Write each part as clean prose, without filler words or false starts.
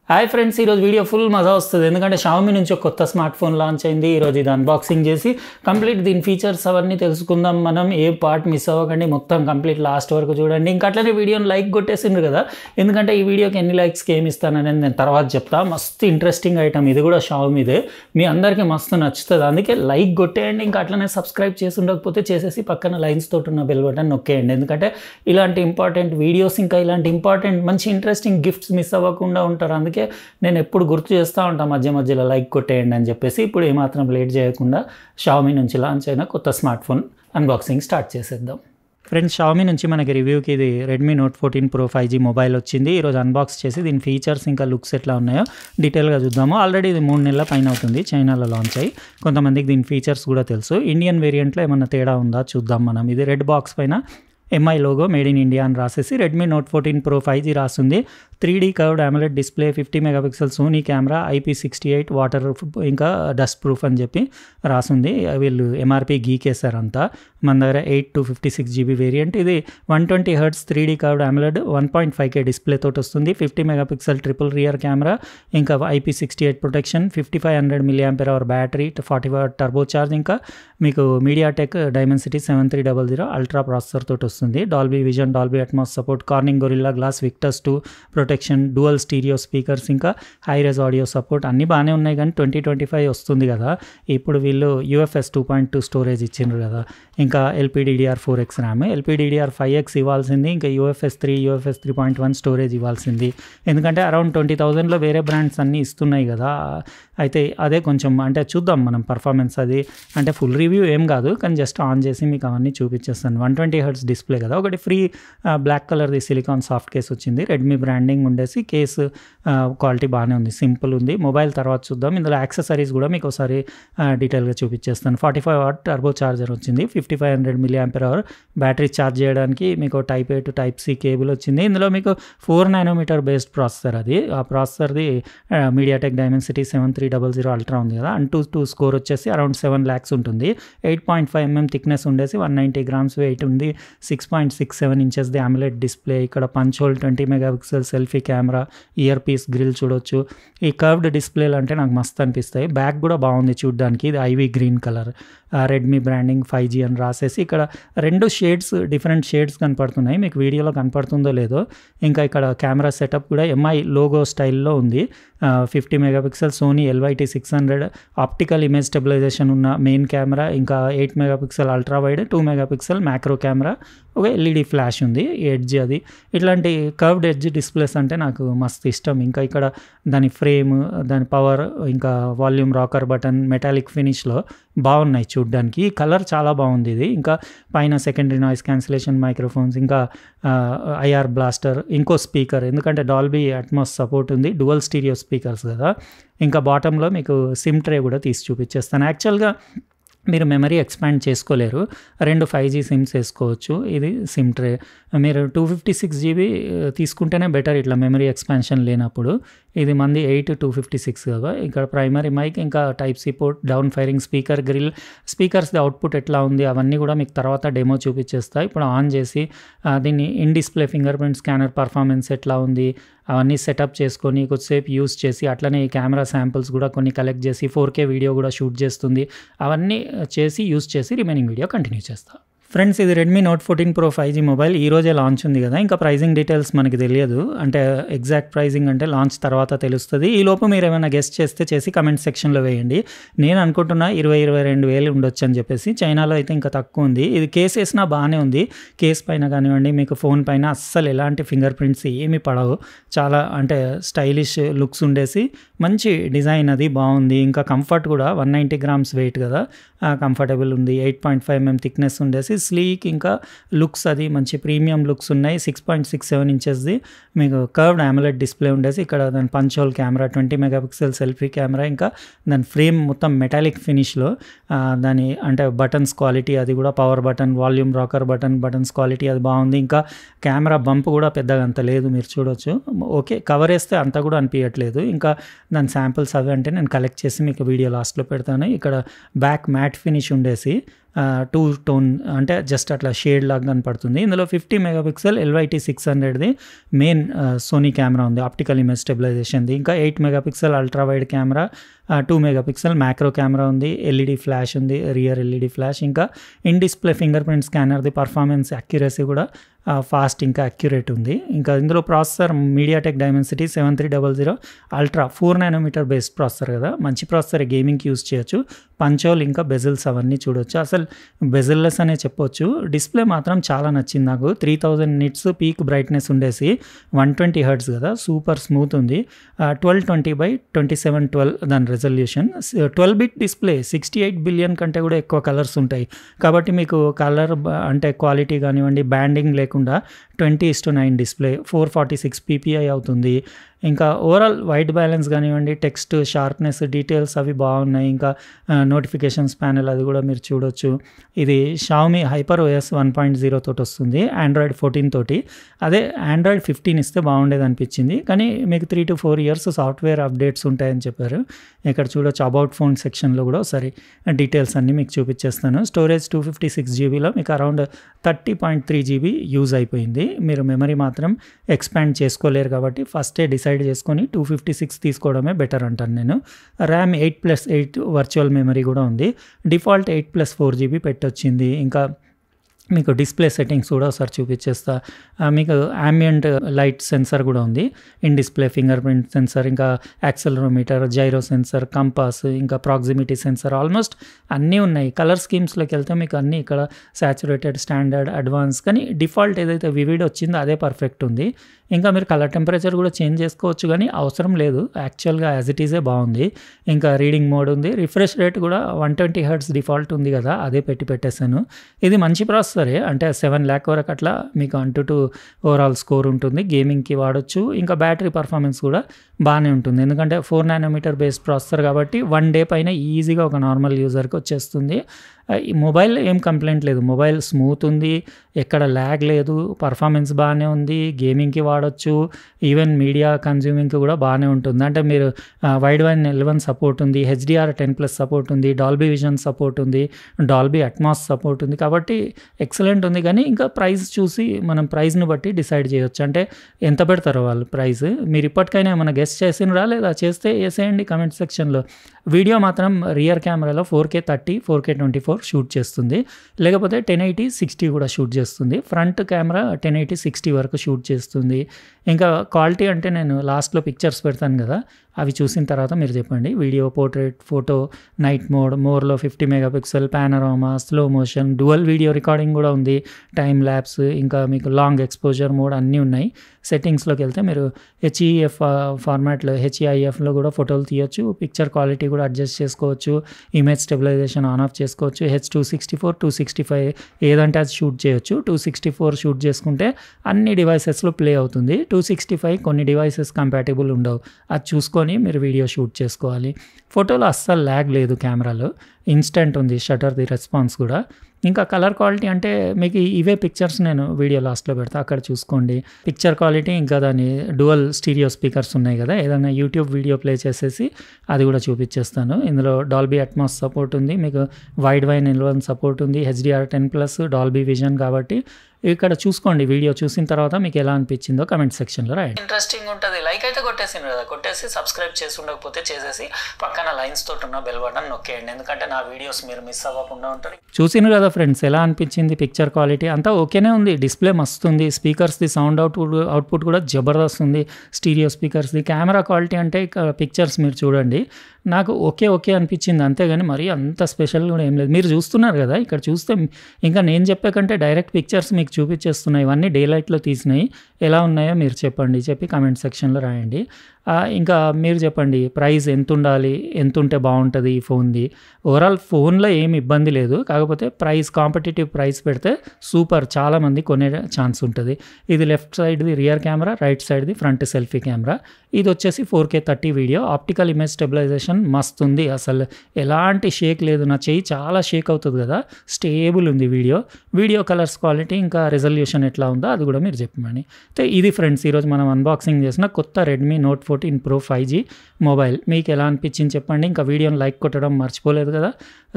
Hi friends, ఈరోజు video full మజా వస్తుంది. ఎందుకంటే షావమీ నుంచి ఒక కొత్త స్మార్ట్ ఫోన్ లాంచ్ అయింది. ఈరోజు ఇది అన్బాక్సింగ్ చేసి కంప్లీట్ దీని ఫీచర్స్ అవన్నీ తెలుసుకుందాం. మనం ఏ పార్ట్ మిస్ అవ్వకండి, మొత్తం కంప్లీట్ లాస్ట్ వరకు చూడండి. ఇంకా అట్లనే వీడియోని లైక్ కొట్టేసిండ్రు కదా, ఎందుకంటే ఈ వీడియోకి ఎన్ని లైక్స్కి ఏమి ఇస్తాననేది నేను తర్వాత చెప్తా. మస్తు ఇంట్రెస్టింగ్ ఐటమ్ ఇది కూడా, షావమీదే. మీ అందరికీ మస్తు నచ్చుతుంది, అందుకే లైక్ కొట్టేయండి. ఇంకా అట్లనే సబ్స్క్రైబ్ చేసి ఉండకపోతే చేసేసి పక్కన లైన్స్ తోటి ఉన్న బెల్ బటన్ నొక్కేయండి. ఎందుకంటే ఇలాంటి ఇంపార్టెంట్ వీడియోస్, ఇంకా ఇలాంటి ఇంపార్టెంట్ మంచి ఇంట్రెస్టింగ్ గిఫ్ట్స్ మిస్ అవ్వకుండా ఉంటారు. అందుకే నేను ఎప్పుడు గుర్తు చేస్తూ ఉంటాను మధ్య మధ్యలో లైక్ కొట్టేయండి అని చెప్పేసి. ఇప్పుడు ఏమాత్రం లేట్ చేయకుండా షావమీ నుంచి లాంచ్ అయిన కొత్త స్మార్ట్ ఫోన్ అన్బాక్సింగ్ స్టార్ట్ చేసేద్దాం. ఫ్రెండ్స్, షావమీ నుంచి మనకి రివ్యూకి ఇది Redmi Note 14 Pro 5G mobile వచ్చింది. ఈరోజు అన్బాక్స్ చేసి దీని ఫీచర్స్ ఇంకా లుక్స్ ఎట్లా ఉన్నాయో డీటెయిల్గా చూద్దాము. ఆల్రెడీ ఇది 3 నెలల పైన అవుతుంది చైనాలో లాంచ్ అయ్యి. కొంతమందికి దీని ఫీచర్స్ కూడా తెలుసు. ఇండియన్ వేరియంట్లో ఏమన్నా తేడా ఉందా చూద్దాం మనం. ఇది రెడ్ బాక్స్ పైన MI logo made in India అని రాసేసి రెడ్మీ నోట్ 14 Pro 5G రాస్తుంది. 3D curved AMOLED display, 50 megapixel Sony camera, IP68 water ఇంకా డస్ట్ ప్రూఫ్ అని చెప్పి రాసింది. వీళ్ళు ఎంఆర్పి గీకేసారు అంతా. మన దగ్గర 8 to 56 GB వేరియంట్. ఇది 120 Hz 3D curved AMOLED 1.5K display తోటి వస్తుంది. 50 మెగాపిక్సెల్ ట్రిపుల్ రియర్ కెమెరా, ఇంకా IP68 protection, 5500 mAh battery, 40 watt turbo charge, ఇంకా మీకు మీడియాటెక్ డైమెన్సిటీ 7300 అల్ట్రా ప్రాసెసర్ తోటి వస్తుంది. Dolby Vision, Dolby Atmos support, Corning Gorilla Glass, Victus 2 protection, dual stereo speakers, ఇంకా hi res audio support అన్నీ బాగానే ఉన్నాయి. కానీ 2025 వస్తుంది కదా, ఇప్పుడు వీళ్ళు UFS 2.2 స్టోరేజ్ ఇచ్చిండ్రు కదా. ఇంకా LPDDR4X ర్యామ్, LPDDR5X ఇవ్వాల్సింది. ఇంకా UFS 3, UFS 3.1 స్టోరేజ్ ఇవ్వాల్సింది. ఎందుకంటే అరౌండ్ 20,000లో వేరే బ్రాండ్స్ అన్నీ ఇస్తున్నాయి కదా. అయితే అదే కొంచెం అంటే చూద్దాం మనం పర్ఫార్మెన్స్. అది అంటే ఫుల్ రివ్యూ ఏం కాదు, కానీ జస్ట్ ఆన్ చేసి మీకు అవన్నీ చూపించేస్తాను. 120 Hz డిస్ప్లే కదా. ఒకటి ఫ్రీ బ్లాక్ కలర్ది సిలికాన్ సాఫ్ట్ కేస్ వచ్చింది. రెడ్మీ బ్రాండింగ్ ఉండేసి కేసు క్వాలిటీ బాగానే ఉంది, సింపుల్ ఉంది. మొబైల్ తర్వాత చూద్దాం. ఇందులో యాక్సెసరీస్ కూడా మీకు ఒకసారి డీటెయిల్గా చూపించేస్తాను. 45 వాట్ టర్బో చార్జర్ వచ్చింది. 5500 mAh బ్యాటరీ ఛార్జ్ చేయడానికి మీకు Type A to Type C cable వచ్చింది. ఇందులో మీకు 4 nanometer బేస్డ్ ప్రాసెసర్. అది ఆ ప్రాసెసర్ది మీడియాటెక్ డైమెన్సిటీ 7300 అల్ట్రా ఉంది కదా. అంటూ స్కోర్ వచ్చేసి అరౌండ్ 7 lakhs ఉంటుంది. 8.5 mm థిక్నెస్ ఉండేసి 190 grams వెయిట్ ఉంది. 6.67 inches ది AMOLED డిస్ప్లే. ఇక్కడ punch hole, 20 megapixel selfie camera, earpiece grill చూడొచ్చు. ఈ కర్వ్డ్ డిస్ప్లేలు అంటే నాకు మస్తు అనిపిస్తాయి. బ్యాక్ కూడా బాగుంది చూడడానికి. ఇది ivy green colour, Redmi branding 5G అని రాసేసి ఇక్కడ 2 షేడ్స్, డిఫరెంట్ షేడ్స్ కనపడుతున్నాయి. మీకు వీడియోలో కనపడుతుందో లేదో. ఇంకా ఇక్కడ కెమెరా సెటప్ కూడా ఎంఐ లోగో స్టైల్లో ఉంది. 50 megapixel Sony LYT600 optical image stabilisation ఉన్న మెయిన్ కెమెరా, ఇంకా 8 megapixel ultra wide, 2 megapixel macro camera, ఒక LED ఫ్లాష్ ఉంది, ఎడ్జ్. అది ఇట్లాంటి కర్వ్డ్ ఎడ్జ్ డిస్ప్లేస్ అంటే నాకు మస్తు ఇష్టం. ఇంకా ఇక్కడ దాని ఫ్రేమ్, దాని పవర్, ఇంకా వాల్యూమ్ రాకర్ బటన్ మెటాలిక్ ఫినిష్లో బాగున్నాయి చూడడానికి. కలర్ చాలా బాగుంది ఇది. ఇంకా పైన సెకండరీ నాయిస్ క్యాన్సిలేషన్ మైక్రోఫోన్స్, ఇంకా IR బ్లాస్టర్, ఇంకో స్పీకర్, ఎందుకంటే డాల్బీ అట్మాస్ సపోర్ట్ ఉంది. డ్యువల్ స్టీరియో స్పీకర్స్ కదా. ఇంకా బాటంలో మీకు సిమ్ ట్రే కూడా తీసి చూపించేస్తాను. యాక్చువల్గా మీరు మెమరీ ఎక్స్పాండ్ చేసుకోలేరు, 2 5G సిమ్స్ వేసుకోవచ్చు. ఇది సిమ్ ట్రే. మీరు 256 GB తీసుకుంటేనే బెటర్ ఇట్లా మెమరీ ఎక్స్పాన్షన్ లేనప్పుడు. ఇది మంది 8 256 కదా. ఇక్కడ ప్రైమరీ మైక్, ఇంకా Type C port, down firing speaker grill, స్పీకర్స్ది అవుట్పుట్ ఎట్లా ఉంది అవన్నీ కూడా మీకు తర్వాత డెమో చూపించేస్తా. ఇప్పుడు ఆన్ చేసి దీన్ని in display finger print scanner performance ఎట్లా ఉంది అవన్నీ సెటప్ చేసుకొని కొద్దిసేపు యూస్ చేసి, అట్లనే ఈ కెమెరా శాంపిల్స్ కూడా కొన్ని కలెక్ట్ చేసి 4K వీడియో కూడా షూట్ చేస్తుంది. అవన్నీ చేసి యూస్ చేసి రిమైనింగ్ వీడియో కంటిన్యూ చేస్తా. ఫ్రెండ్స్, ఇది Redmi Note 14 Pro 5G mobile ఈ రోజే లాంచ్ ఉంది కదా. ఇంకా ప్రైజింగ్ డీటెయిల్స్ మనకి తెలియదు, అంటే ఎగ్జాక్ట్ ప్రైజింగ్ అంటే లాంచ్ తర్వాత తెలుస్తుంది. ఈ లోపు మీరు ఏమైనా గెస్ట్ చేసి కమెంట్ సెక్షన్లో వేయండి. నేను అనుకుంటున్నా 20-22 వేలు ఉండొచ్చు అని చెప్పేసి. చైనాలో అయితే ఇంకా తక్కువ ఉంది. ఇది కేస్ వేసినా బాగానే ఉంది. కేస్ పైన కానివ్వండి, మీకు ఫోన్ పైన అస్సలు ఎలాంటి ఫింగర్ ప్రింట్స్ ఏమీ పడవు. చాలా అంటే స్టైలిష్ లుక్స్ ఉండేసి మంచి డిజైన్, అది బాగుంది. ఇంకా కంఫర్ట్ కూడా 190 grams వెయిట్ కదా, కంఫర్టబుల్ ఉంది. 8.5 mm థిక్నెస్ ఉండేసి స్లీక్, ఇంకా లుక్స్ అది మంచి ప్రీమియం లుక్స్ ఉన్నాయి. 6.67 inchesది మీకు కర్వ్డ్ AMOLED డిస్ప్లే ఉండేసి ఇక్కడ దాని punch hole camera, 20 megapixel selfie camera, ఇంకా దాని ఫ్రేమ్ మొత్తం మెటాలిక్ ఫినిష్లో. దాని అంటే బటన్స్ క్వాలిటీ అది కూడా power button, volume rocker buttons quality అది బాగుంది. ఇంకా కెమెరా బంప్ కూడా పెద్దగా అంత లేదు, మీరు చూడొచ్చు. ఓకే, కవర్ వేస్తే అంత కూడా అనిపించట్లేదు. ఇంకా దాని శాంపిల్స్ అవి అంటే నేను కలెక్ట్ చేసి మీకు వీడియో లాస్ట్లో పెడతాను. ఇక్కడ బ్యాక్ మ్యాట్ ఫినిష్ ఉండేసి టూ టోన్ అంటే జస్ట్ అట్లా షేడ్ లాగా కనపడుతుంది. ఇందులో 50 మెగాపిక్సెల్ LYT 600ది మెయిన్ సోనీ కెమెరా ఉంది, ఆప్టికల్ ఇమేజ్ స్టెబిలైజేషన్ది. ఇంకా 8 megapixel ultra wide camera, 2 megapixel macro camera ఉంది, ఎల్ఈడి ఫ్లాష్ ఉంది, రియర్ ఎల్ఈడి ఫ్లాష్, ఇంకా ఇన్ డిస్ప్లే ఫింగర్ ప్రింట్ స్కానర్ది పర్ఫార్మెన్స్ అక్యురసీ కూడా ఫాస్ట్ ఇంకా అక్యురేట్ ఉంది. ఇంకా ఇందులో processor MediaTek Dimensity 7300 ultra 4 nanometre based processor కదా, మంచి ప్రాసెసర్, గేమింగ్కి యూస్ చేయొచ్చు. పంచోల్ ఇంకా బెజిల్స్ అవన్నీ చూడొచ్చు, అసలు బెజిల్లెస్ అనే చెప్పొచ్చు. డిస్ప్లే మాత్రం చాలా నచ్చింది నాకు. 3000 నిట్స్ పీక్ బ్రైట్నెస్ ఉండేసి 120 హెర్ట్జ్ కదా, సూపర్ స్మూత్ ఉంది. 1220x2712 దాని రెజల్యూషన్. 12 బిట్ డిస్ప్లే, 68 బిలియన్ కంటే కూడా ఎక్కువ కలర్స్ ఉంటాయి కాబట్టి మీకు కలర్ అంటే క్వాలిటీ కానివ్వండి, బ్యాండింగ్ లేకుండా 20:9 డిస్ప్లే, 446 ppi అవుతుంది. ఇంకా ఓవరాల్ వైట్ బ్యాలెన్స్ కానివ్వండి, టెక్స్ట్ షార్ప్నెస్, డీటెయిల్స్ అవి బాగున్నాయి. ఇంకా నోటిఫికేషన్స్ ప్యానెల్ అది కూడా మీరు చూడొచ్చు. ఇది షావమీ HyperOS 1.0 తోటి వస్తుంది, Android 14 తోటి. అదే Android 15 ఇస్తే బాగుండేది అనిపించింది, కానీ మీకు 3 to 4 years సాఫ్ట్వేర్ అప్డేట్స్ ఉంటాయని చెప్పారు. ఇక్కడ చూడొచ్చు అబౌట్ ఫోన్ సెక్షన్లో కూడా ఒకసారి డీటెయిల్స్ అన్నీ మీకు చూపించేస్తాను. స్టోరేజ్ 256 GBలో మీకు అరౌండ్ 30.3 GB యూజ్ అయిపోయింది. మీరు మెమరీ మాత్రం ఎక్స్పాండ్ చేసుకోలేరు కాబట్టి ఫస్టే డిసైడ్ చేసుకొని 256 తీసుకోవడమే బెటర్ అంటాను నేను. ర్యామ్ 8+8 వర్చువల్ మెమరీ కూడా ఉంది. Default 8+4 GB పెట్టొచ్చింది. ఇంకా మీకు డిస్ప్లే సెట్టింగ్స్ కూడా ఒకసారి చూపించేస్తా. మీకు ambient లైట్ సెన్సర్ కూడా ఉంది, in display finger print sensor, ఇంకా యాక్సెలరోమీటర్, జైరో సెన్సర్, కంపాస్, ఇంకా ప్రాక్సిమిటీ సెన్సర్, ఆల్మోస్ట్ అన్నీ ఉన్నాయి. కలర్ స్కీమ్స్లోకి వెళ్తే మీకు అన్నీ ఇక్కడ సాచురేటెడ్, స్టాండర్డ్, అడ్వాన్స్, కానీ డిఫాల్ట్ ఏదైతే వివిడ్ వచ్చిందో అదే పర్ఫెక్ట్ ఉంది. ఇంకా మీరు కలర్ టెంపరేచర్ కూడా చేంజ్ చేసుకోవచ్చు, కానీ అవసరం లేదు, యాక్చువల్గా యాజ్ ఇట్ ఈజే బాగుంది. ఇంకా రీడింగ్ మోడ్ ఉంది, రిఫ్రెష్ రేట్ కూడా 120 హెర్ట్జ్ డిఫాల్ట్ ఉంది కదా, అదే పెట్టేశాను. ఇది మంచి ప్రాసెసరే, అంటే 7 lakh వరకు అట్లా మీకు అంటూ ఓవరాల్ స్కోర్ ఉంటుంది, గేమింగ్కి వాడచ్చు. ఇంకా బ్యాటరీ పర్ఫార్మెన్స్ కూడా బాగానే ఉంటుంది, ఎందుకంటే 4 నానోమీటర్ బేస్డ్ ప్రాసెసర్ కాబట్టి 1 day పైన ఈజీగా ఒక నార్మల్ యూజర్కి వచ్చేస్తుంది. ఈ మొబైల్ ఏం కంప్లైంట్ లేదు, మొబైల్ స్మూత్ ఉంది, ఎక్కడ ల్యాగ్ లేదు, పర్ఫార్మెన్స్ బాగానే ఉంది, గేమింగ్కి వాడచ్చు, ఈవెన్ మీడియా కన్జ్యూమింగ్కి కూడా బాగానే ఉంటుంది. అంటే మీరు వైడ్ వైన్ 11 సపోర్ట్ ఉంది, HDR10+ సపోర్ట్ ఉంది, డాల్బీ విజన్ సపోర్ట్ ఉంది, డాల్బీ అట్మాస్ సపోర్ట్ ఉంది, కాబట్టి ఎక్సలెంట్ ఉంది. కానీ ఇంకా ప్రైస్ చూసి మనం ప్రైస్ని బట్టి డిసైడ్ చేయొచ్చు, అంటే ఎంత పెడతారో వాళ్ళు ప్రైస్. మీరు ఇప్పటికైనా ఏమైనా గెస్ట్ చేసినరా, లేదా చేస్తే వేసేయండి కమెంట్ సెక్షన్లో. వీడియో మాత్రం రియర్ కెమెరాలో 4K 30, 4K 24 షూట్ చేస్తుంది, లేకపోతే 1080 60 కూడా షూట్ చేస్తుంది. ఫ్రంట్ కెమెరా 1080 60 వరకు షూట్ చేస్తుంది. ఇంకా క్వాలిటీ అంటే నేను లాస్ట్లో పిక్చర్స్ పెడతాను కదా, అవి చూసిన తర్వాత మీరు చెప్పండి. Video, portrait, photo, night mode, మోర్లో 50 megapixel, panorama, slow motion, dual video recording కూడా ఉంది, టైమ్ ల్యాప్స్, ఇంకా మీకు లాంగ్ ఎక్స్పోజర్ మోడ్ అన్నీ ఉన్నాయి. సెట్టింగ్స్లోకి వెళ్తే మీరు HEF ఫార్మాట్లో, HEIFలో కూడా ఫోటోలు తీయొచ్చు, పిక్చర్ క్వాలిటీ కూడా అడ్జస్ట్ చేసుకోవచ్చు, ఇమేజ్ స్టెబిలైజేషన్ ఆన్ ఆఫ్ చేసుకోవచ్చు, H264, 265 ఏదంటే అది షూట్ చేయొచ్చు. 264 షూట్ చేసుకుంటే అన్ని డివైసెస్లో ప్లే అవుతుంది, 265 కొన్ని డివైసెస్ కంపాటిబుల్ ఉండవు, అది చూసుకొని మీరు వీడియో షూట్ చేసుకోవాలి. ఫోటోలో అస్సలు ల్యాగ్ లేదు, కెమెరాలో ఇన్స్టెంట్ ఉంది షటర్ది రెస్పాన్స్ కూడా. ఇంకా కలర్ క్వాలిటీ అంటే మీకు ఇవే పిక్చర్స్ నేను వీడియో లాస్ట్లో పెడతా, అక్కడ చూసుకోండి. పిక్చర్ క్వాలిటీ, ఇంకా దాని డ్యువల్ స్టీరియో స్పీకర్స్ ఉన్నాయి కదా, ఏదైనా యూట్యూబ్ వీడియో ప్లే చేసేసి అది కూడా చూపించేస్తాను. ఇందులో డాల్బీ అట్మాస్ సపోర్ట్ ఉంది, మీకు వైడ్ వైన్ 11 సపోర్ట్ ఉంది, HDR10+, డాల్బీ విజన్, కాబట్టి ఇక్కడ చూసుకోండి. వీడియో చూసిన తర్వాత మీకు ఎలా అనిపించిందో కమెంట్ సెక్షన్లో రాయండి. ఇంట్రెస్టింగ్ ఉంటుంది. లైక్ అయితే కొట్టేసింది కదా, కొట్టేసి సబ్స్క్రైబ్ చేసి ఉండకపోతే చేసేసి పక్కన లైన్స్ తోటి ఉన్న బెల్ బటన్ నొక్కేయండి, ఎందుకంటే నా వీడియోస్ మీరు మిస్ అవ్వకుండా ఉంటారు. చూసిన కదా ఫ్రెండ్స్, ఎలా అనిపించింది? పిక్చర్ క్వాలిటీ అంతా ఓకేనే ఉంది, డిస్ప్లే మస్తు ఉంది, స్పీకర్స్ది సౌండ్ అవుట్పుట్ కూడా జబర్దస్త్ ఉంది, స్టీరియో స్పీకర్స్ది. కెమెరా క్వాలిటీ అంటే పిక్చర్స్ మీరు చూడండి, నాకు ఓకే అనిపించింది, అంతేగాని మరీ అంత స్పెషల్ కూడా ఏం లేదు. మీరు చూస్తున్నారు కదా, ఇక్కడ చూస్తే ఇంకా నేను చెప్పే కంటే డైరెక్ట్ పిక్చర్స్ మీకు చూపించేస్తున్నాయి, ఇవన్నీ డే లైట్లో తీసినాయి, ఎలా ఉన్నాయో మీరు చెప్పి కామెంట్ సెక్షన్లో రాయండి. ఇంకా మీరు చెప్పండి, ప్రైస్ ఎంత ఉండాలి, ఎంత ఉంటే బాగుంటుంది ఈ ఫోన్ది. ఓవరాల్ ఫోన్లో ఏమి ఇబ్బంది లేదు, కాకపోతే ప్రైస్ కాంపిటేటివ్ ప్రైస్ పెడితే సూపర్, చాలామంది కొనే ఛాన్స్ ఉంటుంది. ఇది లెఫ్ట్ సైడ్ది రియర్ కెమెరా, రైట్ సైడ్ది ఫ్రంట్ సెల్ఫీ కెమెరా. ఇది వచ్చేసి 4K 30 video, optical image stabilisation మస్తు ఉంది, అసలు ఎలాంటి షేక్ లేదు. నా చెయ్యి చాలా షేక్ అవుతుంది కదా, స్టేబుల్ ఉంది వీడియో కలర్స్ క్వాలిటీ. ఇంకా రిజల్యూషన్ ఎట్లా ఉందో అది కూడా మీరు చెప్పమని. అయితే ఇది ఫ్రెండ్స్ ఈరోజు మనం అన్బాక్సింగ్ చేసిన కొత్త Redmi Note 14 pro 5G mobile. మీకు ఎలా అనిపించింది చెప్పండి. ఇంకా వీడియోని లైక్ కొట్టడం మర్చిపోలేదు కదా.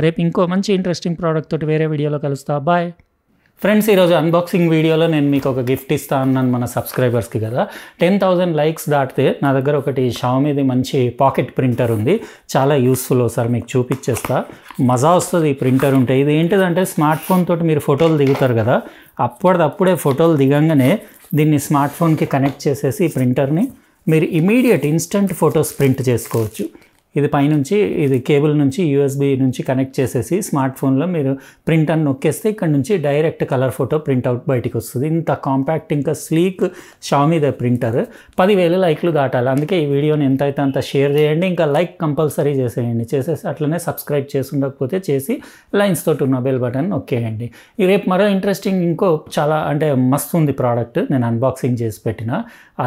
రేపు ఇంకో మంచి ఇంట్రెస్టింగ్ ప్రోడక్ట్ తోటి వేరే వీడియోలో కలుస్తా. Bye friends. ఈరోజు అన్బాక్సింగ్ వీడియోలో నేను మీకు ఒక గిఫ్ట్ ఇస్తా అన్నాను మన సబ్స్క్రైబర్స్కి కదా. 10,000 లైక్స్ దాటితే నా దగ్గర ఒకటి షామీది మంచి పాకెట్ ప్రింటర్ ఉంది. చాలా యూస్ఫుల్. ఒకసారి మీకు చూపించేస్తా. మజా వస్తుంది ఈ ప్రింటర్ ఉంటే. ఇది ఏంటిదంటే స్మార్ట్ ఫోన్ తోటి మీరు ఫోటోలు దిగుతారు కదా, అప్పటిదప్పుడే ఫోటోలు దిగంగానే దీన్ని స్మార్ట్ ఫోన్కి కనెక్ట్ చేసేసి ఈ ప్రింటర్ని మీరు ఇమీడియట్ ఇన్స్టంట్ ఫొటోస్ ప్రింట్ చేసుకోవచ్చు. ఇది పైనుంచి ఇది కేబుల్ నుంచి USB నుంచి కనెక్ట్ చేసేసి స్మార్ట్ ఫోన్లో మీరు ప్రింట్ అని నొక్కేస్తే ఇక్కడ నుంచి డైరెక్ట్ కలర్ ఫోటో ప్రింట్అవుట్ బయటికి వస్తుంది. ఇంత కాంపాక్ట్ ఇంకా స్లీక్ షామీదే ప్రింటర్. 10,000 లైక్లు దాటాలి. అందుకే ఈ వీడియోని ఎంతైతే అంత షేర్ చేయండి. ఇంకా లైక్ కంపల్సరీ చేసేయండి. చేసేసి అట్లనే సబ్స్క్రైబ్ చేసి ఉండకపోతే చేసి లైన్స్ తోటి ఉన్న బెల్ బటన్ నొక్కేయండి. రేపు మరో ఇంట్రెస్టింగ్ ఇంకో చాలా అంటే మస్తు ఉంది ప్రోడక్ట్ నేను అన్బాక్సింగ్ చేసి పెట్టిన.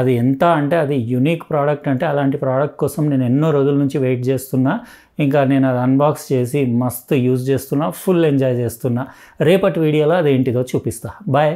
అది ఎంత అంటే అది యూనిక్ ప్రోడక్ట్. అంటే అలాంటి ప్రోడక్ట్ కోసం నేను ఎన్నో రోజుల నుంచి వెయిట్ చేస్తున్నా. ఇంకా నేను అది అన్బాక్స్ చేసి మస్తు యూజ్ చేస్తున్నా, ఫుల్ ఎంజాయ్ చేస్తున్నా. రేపటి వీడియోలో అదేంటిదో చూపిస్తా. బాయ్.